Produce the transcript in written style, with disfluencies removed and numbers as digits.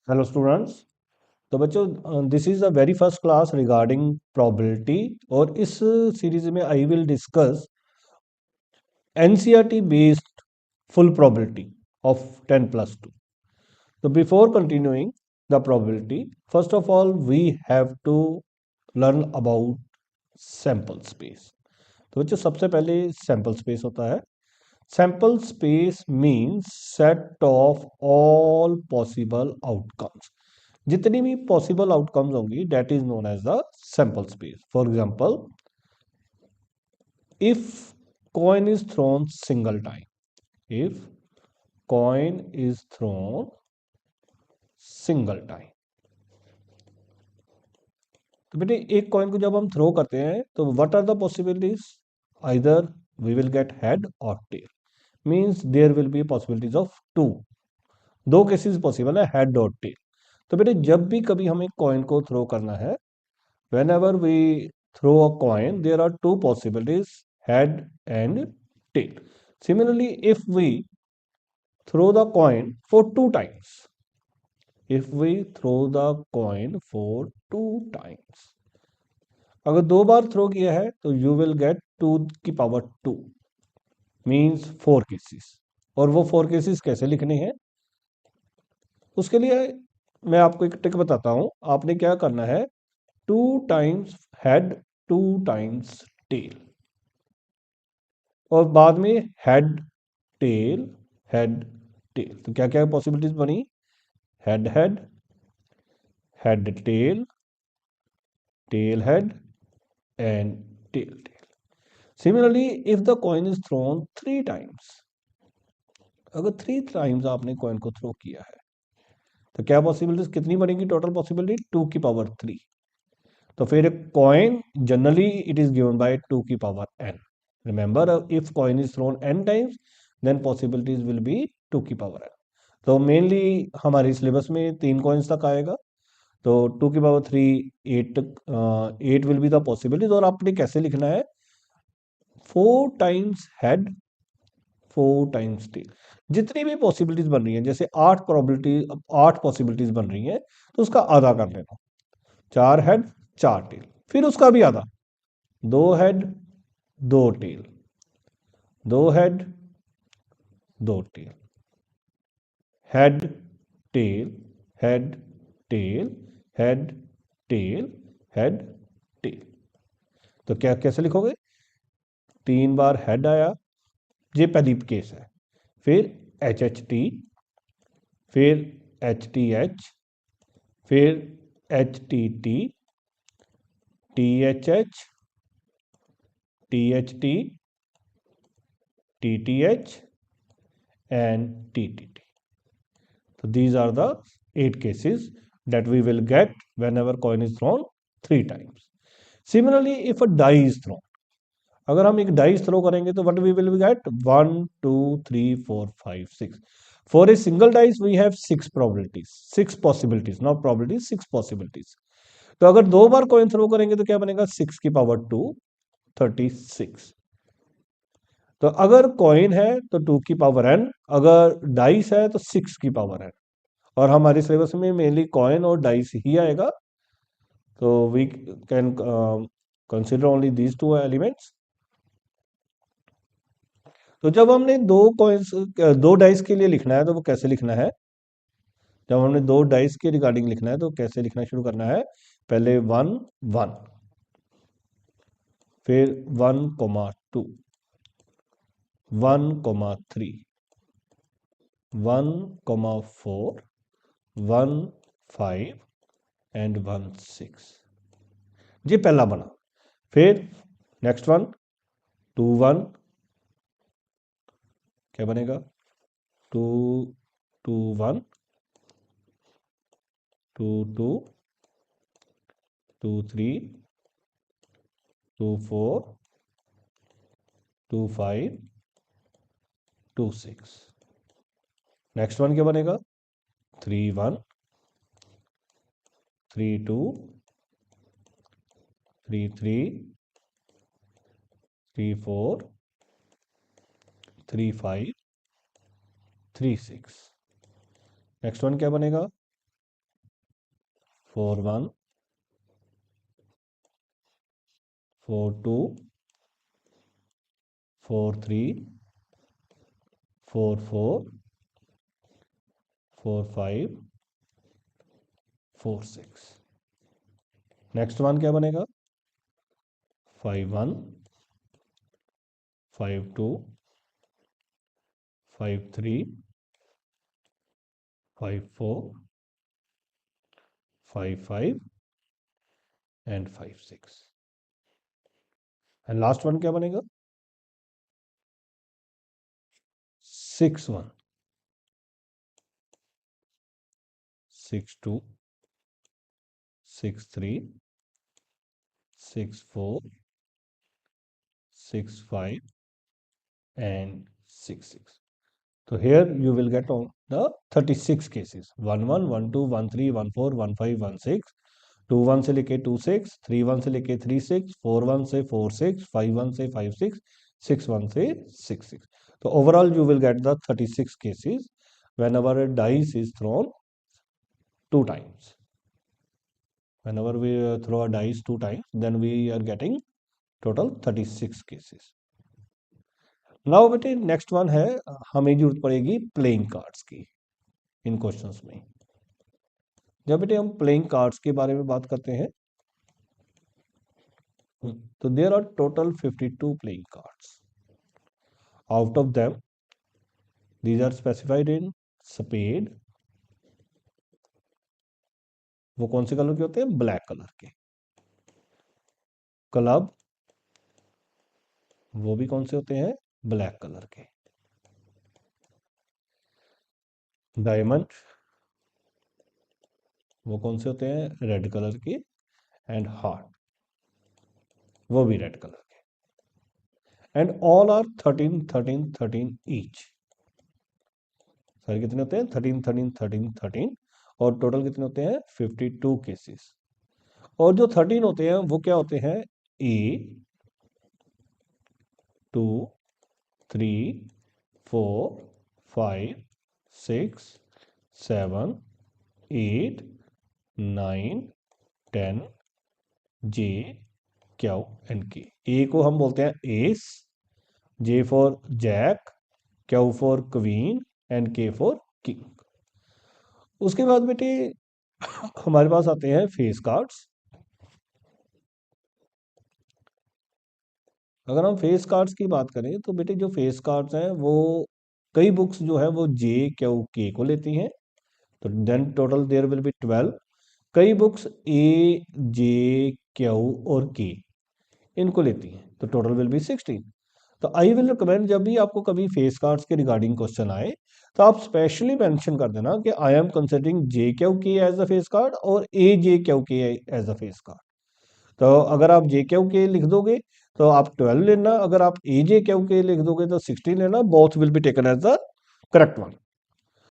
Hello students. तो बच्चों, this is the very first class regarding probability. और इस सीरीज में I will discuss NCERT based full probability of 10+2. तो before continuing the probability, first of all we have to learn about sample space. तो बच्चों, सबसे पहले sample space होता है। Sample space means set of all possible outcomes. जितनी भी possible outcomes होंगी that is known as the sample space. For example, if coin is thrown single time, if coin is thrown single time, तो बेटे एक coin को जब हम throw करते हैं तो what are the possibilities? Either we will get head और tail, means there will be possibilities of two. दो केसेस पॉसिबल है, हेड और टेल। तो बेटे जब भी कभी हमें कॉइन को थ्रो करना है, whenever we throw a coin, there are two possibilities, head and tail. Similarly, if we throw the coin for two times, if we throw the coin for two times, अगर दो बार throw किया है तो you will get 2 की power 2, means 4 cases. और वो 4 cases कैसे लिखने हैं, उसके लिए मैं आपको एक ट्रिक बताता हूं। आपने क्या करना है, 2 टाइम्स हेड, 2 टाइम्स टेल, और बाद में हेड टेल, हेड टेल। तो क्या क्या पॉसिबिलिटीज बनी? Head head, head tail, tail head and tail tail. Similarly, if the coin is thrown 3 times, अगर 3 टाइम्स आपने कॉइन को थ्रो किया है तो क्या पॉसिबिलिटीज कितनी बनेगी? टोटल पॉसिबिलिटी 2 की पावर 3। तो फिर coin generally it is given by 2 की power n। Remember, if coin is thrown n times then possibilities will be 2 की पावर n। तो मेनली हमारे सिलेबस में 3 कॉइन्स तक आएगा। तो 2 की power 3, 8, 8 will be the possibilities. और आपने कैसे लिखना है? 4 टाइम्स हेड, 4 टाइम्स टेल। जितनी भी पॉसिबिलिटीज बन रही हैं, जैसे 8 पॉसिबिलिटीज बन रही हैं, तो उसका आधा कर लेना। 4 हेड, 4 टेल, फिर उसका भी आधा। 2 head, 2 tail, 2 head, 2 tail, head tail, head tail, head tail, head tail. तो क्या कैसे लिखोगे? 3 बार हेड आया, ये पहली केस है। फिर एच एच टी, फिर एच टी एच, फिर H T T, T H H, T H T, T T H and T T T. So these are the 8 cases that we will get whenever coin is thrown 3 times. Similarly, if a die is thrown, अगर हम एक dice throw करेंगे तो what we will get? 1 2 3 4 5 6। For a single dice we have 6 probabilities, 6 possibilities, not probabilities, 6 possibilities. तो अगर दो बार coin throw करेंगे तो क्या बनेगा? 6 की पावर 2, 36। तो अगर कॉइन है तो 2 की पावर n, अगर डाइस है तो 6 की पावर n। और हमारे सिलेबस में मेनली कॉइन और डाइस ही आएगा। तो we can consider only these two elements. तो जब हमने दो कॉइन्स, दो डाइस के लिए लिखना है तो वो कैसे लिखना है? जब हमने दो डाइस के रिगार्डिंग लिखना है तो कैसे लिखना शुरू करना है? पहले 1 1, फिर 1,2, 1,3, 1,4, 1 5 एंड 1 6। ये पहला बना। फिर नेक्स्ट वन 2 1, क्या बनेगा? 2 2 1, 2 2, 2 3, 2 4, 2 5, 2 6। नेक्स्ट वन क्या बनेगा? 3 1, 3 2, 3 3, 3 4, 3 5, 3 6। नेक्स्ट वन क्या बनेगा? 4 1, 4 2, 4 3, 4 4, 4 5, 4 6। नेक्स्ट वन क्या बनेगा? 5 1, 5 2, 5 3, 5 4, 5 5 एंड 5 6। एंड लास्ट वन क्या बनेगा? 6 1, 6 2, 6 3, 6 4, 6 5 and 6 6. So here you will get on the 36 cases. 1 1, 1 2, 1 3, 1 4, 1 5, 1 6, 2 1 से लेके 2 6, 3 1 से लेके 3 6, 4 1 से 4 6, 5 1 से 5 6, 6 1 से 6 6. So overall you will get the 36 cases whenever a dice is thrown 2 times. Whenever we throw a dice 2 times, then we are getting total 36 cases. Now बेटे next one है, हमें जरूरत पड़ेगी प्लेइंग कार्ड्स की इन क्वेश्चंस में। जब बेटे हम प्लेइंग कार्ड्स के बारे में बात करते हैं तो there are total 52 playing cards. Out of them these are specified in spade, वो कौन से कलर के होते हैं? ब्लैक कलर के। क्लब, वो भी कौन से होते हैं? ब्लैक कलर के। डायमंड, वो कौन से होते हैं? रेड कलर के। एंड हार्ट, वो भी रेड कलर के। And all are 13 13 13 each. सारे कितने होते हैं? 13 13 13 13। और टोटल कितने होते हैं? 52 केसेस। और जो 13 होते हैं वो क्या होते हैं? ए 2 3 4 5 6 7 8 9 10 जे क्यू एंड के। ए को हम बोलते हैं ace, J for jack, Q for queen and K for king. उसके बाद बेटे हमारे पास आते हैं फेस कार्ड्स। अगर हम फेस कार्ड्स की बात करें तो बेटे जो फेस कार्ड्स हैं वो कई बुक्स जो है वो जे क्यू के को लेती हैं, तो then total there will be 12। कई बुक्स ए जे क्यू और के इनको लेती हैं, तो टोटल विल बी 16। तो आई विल रिकमेंड जब भी आपको कभी फेस कार्ड्स के रिगार्डिंग क्वेश्चन आए तो आप स्पेशली मेंशन कर देना कि I am considering J Q के एज अ फेस कार्ड और ए जे क्यू के एज अ फेस कार्ड। तो अगर आप जे क्यू के लिख दोगे तो आप 12 लेना, अगर आप ए जे क्यू के लिख दोगे तो 16 लेना। Both will be taken as the correct one.